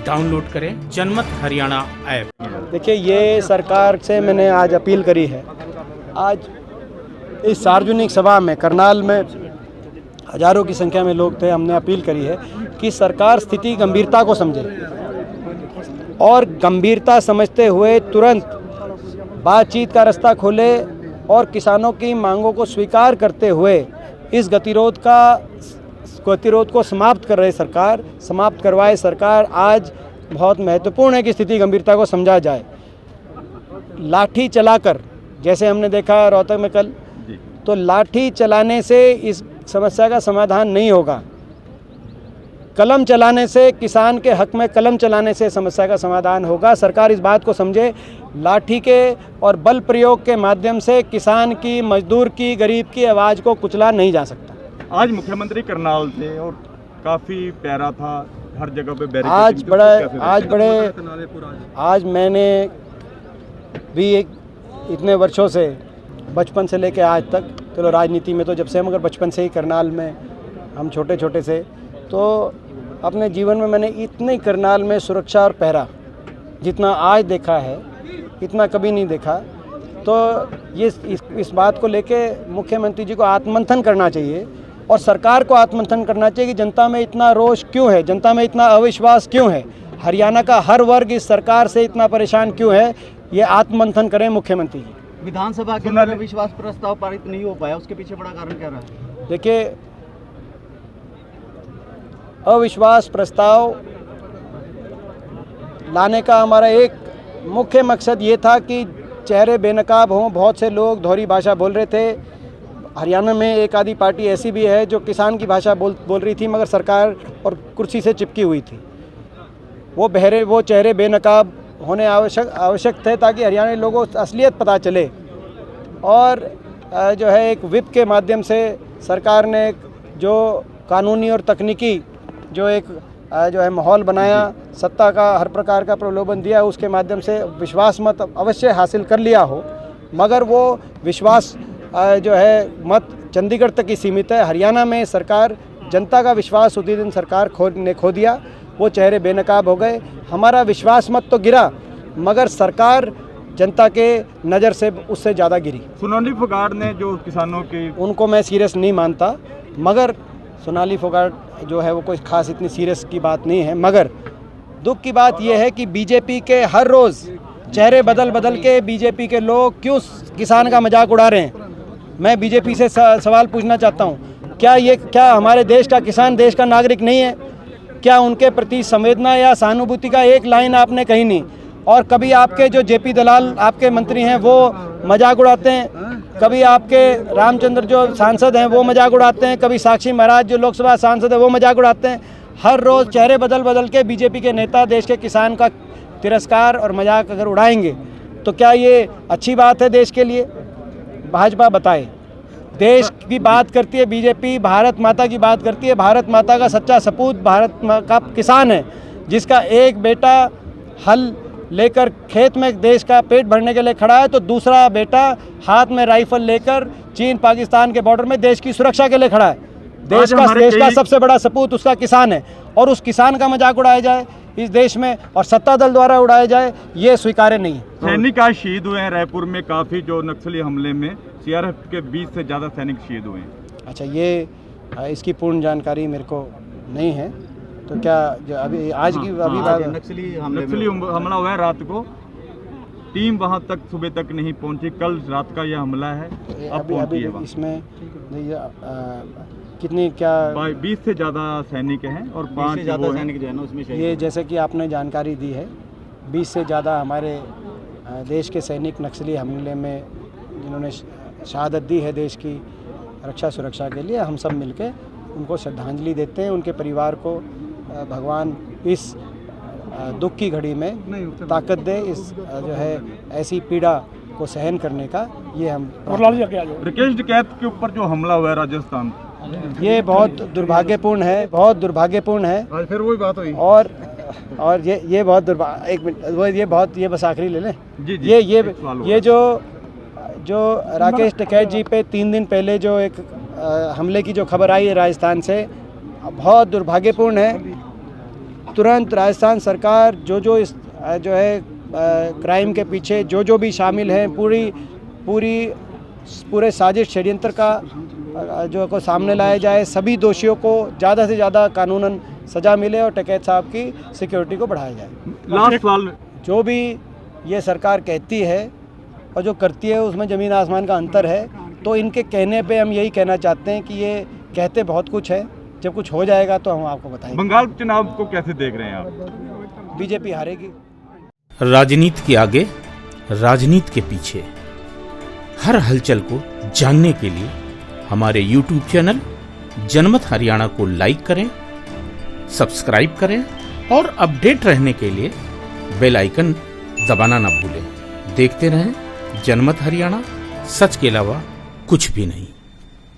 Download करें जनमत Haryana app. देखिए, ये सरकार से मैंने आज अपील करी है। आज इस सार्वजनिक सभा में करनाल में हजारों की संख्या में लोग थे। हमने अपील करी है कि सरकार स्थिति गंभीरता को समझे और गंभीरता समझते हुए तुरंत बातचीत का रास्ता खोले और किसानों की मांगों को स्वीकार करते हुए इस गतिरोध को समाप्त कर रहे सरकार, समाप्त करवाए सरकार। आज बहुत महत्वपूर्ण है कि स्थिति गंभीरता को समझा जाए। लाठी चलाकर, जैसे हमने देखा रोहतक में कल, तो लाठी चलाने से इस समस्या का समाधान नहीं होगा। कलम चलाने से, किसान के हक में कलम चलाने से समस्या का समाधान होगा। सरकार इस बात को समझे। लाठी के और बल प्रयोग के माध्यम से किसान की, मजदूर की, गरीब की आवाज़ को कुचला नहीं जा सकता। आज मुख्यमंत्री करनाल थे और काफ़ी प्यारा था, हर जगह पे आज मैंने भी इतने वर्षों से, बचपन से लेकर आज तक, चलो राजनीति में तो जब से हम, अगर बचपन से ही करनाल में हम छोटे छोटे से, तो अपने जीवन में मैंने इतने करनाल में सुरक्षा और पहरा जितना आज देखा है, इतना कभी नहीं देखा। तो ये इस बात को लेके मुख्यमंत्री जी को आत्ममंथन करना चाहिए और सरकार को आत्ममंथन करना चाहिए कि जनता में इतना रोष क्यों है, जनता में इतना अविश्वास क्यों है, हरियाणा का हर वर्ग इस सरकार से इतना परेशान क्यों है। ये आत्ममंथन करें मुख्यमंत्री जी। विधानसभा के अंदर अविश्वास प्रस्ताव पारित नहीं हो पाया, उसके पीछे बड़ा कारण क्या रहा है? देखिए, अविश्वास प्रस्ताव लाने का हमारा एक मुख्य मकसद ये था कि चेहरे बेनकाब हों। बहुत से लोग दोहरी भाषा बोल रहे थे। हरियाणा में एक आधी पार्टी ऐसी भी है जो किसान की भाषा बोल रही थी, मगर सरकार और कुर्सी से चिपकी हुई थी। वो चेहरे बेनकाब होने आवश्यक थे ताकि हरियाणा के लोगों को असलियत पता चले। और जो है, एक विप के माध्यम से सरकार ने जो कानूनी और तकनीकी जो है माहौल बनाया, सत्ता का हर प्रकार का प्रलोभन दिया, उसके माध्यम से विश्वास मत अवश्य हासिल कर लिया हो, मगर वो विश्वास जो है मत चंडीगढ़ तक ही सीमित है। हरियाणा में सरकार, जनता का विश्वास उसी दिन सरकार ने खो दिया। वो चेहरे बेनकाब हो गए। हमारा विश्वास मत तो गिरा, मगर सरकार जनता के नज़र से उससे ज़्यादा गिरी। सोनाली फोगाट ने जो किसानों के, उनको मैं सीरियस नहीं मानता, मगर सोनाली फोगाट जो है वो कोई खास इतनी सीरियस की बात नहीं है। मगर दुख की बात यह है कि बीजेपी के हर रोज़ चेहरे बदल के बीजेपी के लोग क्यों किसान का मजाक उड़ा रहे हैं। मैं बीजेपी से सवाल पूछना चाहता हूँ, क्या हमारे देश का किसान देश का नागरिक नहीं है? क्या उनके प्रति संवेदना या सहानुभूति का एक लाइन आपने कही नहीं? और कभी आपके जो जेपी दलाल आपके मंत्री हैं वो मजाक उड़ाते हैं, कभी आपके रामचंद्र जो सांसद हैं वो मजाक उड़ाते हैं, कभी साक्षी महाराज जो लोकसभा सांसद है वो मजाक उड़ाते हैं। हर रोज़ चेहरे बदल के बीजेपी के नेता देश के किसान का तिरस्कार और मजाक अगर उड़ाएंगे तो क्या ये अच्छी बात है देश के लिए? भाजपा बताए। देश की बात करती है बीजेपी, भारत माता की बात करती है। भारत माता का सच्चा सपूत भारत का किसान है, जिसका एक बेटा हल लेकर खेत में देश का पेट भरने के लिए खड़ा है, तो दूसरा बेटा हाथ में राइफल लेकर चीन पाकिस्तान के बॉर्डर में देश की सुरक्षा के लिए खड़ा है। देश का सबसे बड़ा सपूत उसका किसान है, और उस किसान का मजाक उड़ाया जाए इस देश में और सत्ता दल द्वारा उड़ाया जाए, ये स्वीकार्य नहीं है। सैनिक आज शहीद हुए हैं रायपुर में, काफ़ी जो नक्सली हमले में सीआरपीएफ के 20 से ज़्यादा सैनिक शहीद हुए हैं। अच्छा, ये इसकी पूर्ण जानकारी मेरे को नहीं है। तो क्या अभी आज की नक्सली हमला हुआ है रात को, टीम वहां तक सुबह तक नहीं पहुंची, कल रात का यह हमला है। अभी इसमें कितनी, क्या 20 से ज़्यादा सैनिक हैं और 5 से ज़्यादा सैनिक जो है ना उसमें ये जैसे कि आपने जानकारी दी है, 20 से ज़्यादा हमारे देश के सैनिक नक्सली हमले में जिन्होंने शहादत दी है देश की रक्षा सुरक्षा के लिए, हम सब मिलके उनको श्रद्धांजलि देते हैं। उनके परिवार को भगवान इस दुख की घड़ी में ताकत दे, इस जो है ऐसी पीड़ा को सहन करने का। ये हम राकेश टिकैत के ऊपर जो हमला हुआ है राजस्थान, ये बहुत दुर्भाग्यपूर्ण है, बहुत दुर्भाग्यपूर्ण है। आज फिर वही बात हुई। और ये बहुत एक मिनट, ये बस आखिरी ले लें। ये जो राकेश टिकैत जी पे 3 दिन पहले जो एक हमले की जो खबर आई है राजस्थान से, बहुत दुर्भाग्यपूर्ण है। तुरंत राजस्थान सरकार जो इस जो है क्राइम के पीछे जो भी शामिल हैं पूरे साजिश षड्यंत्र का जो को सामने लाया जाए, सभी दोषियों को ज़्यादा से ज़्यादा कानूनन सज़ा मिले और टिकैत साहब की सिक्योरिटी को बढ़ाया जाए। लास्ट सवाल, जो भी ये सरकार कहती है और जो करती है उसमें ज़मीन आसमान का अंतर है। तो इनके कहने पे हम यही कहना चाहते हैं कि ये कहते बहुत कुछ है, जब कुछ हो जाएगा तो हम आपको बताएंगे। बंगाल चुनाव को कैसे देख रहे हैं आप? बीजेपी हारेगी। राजनीति के आगे, राजनीति के पीछे, हर हलचल को जानने के लिए हमारे YouTube चैनल जनमत हरियाणा को लाइक करें, सब्सक्राइब करें और अपडेट रहने के लिए बेल आइकन दबाना ना भूलें। देखते रहें जनमत हरियाणा, सच के अलावा कुछ भी नहीं।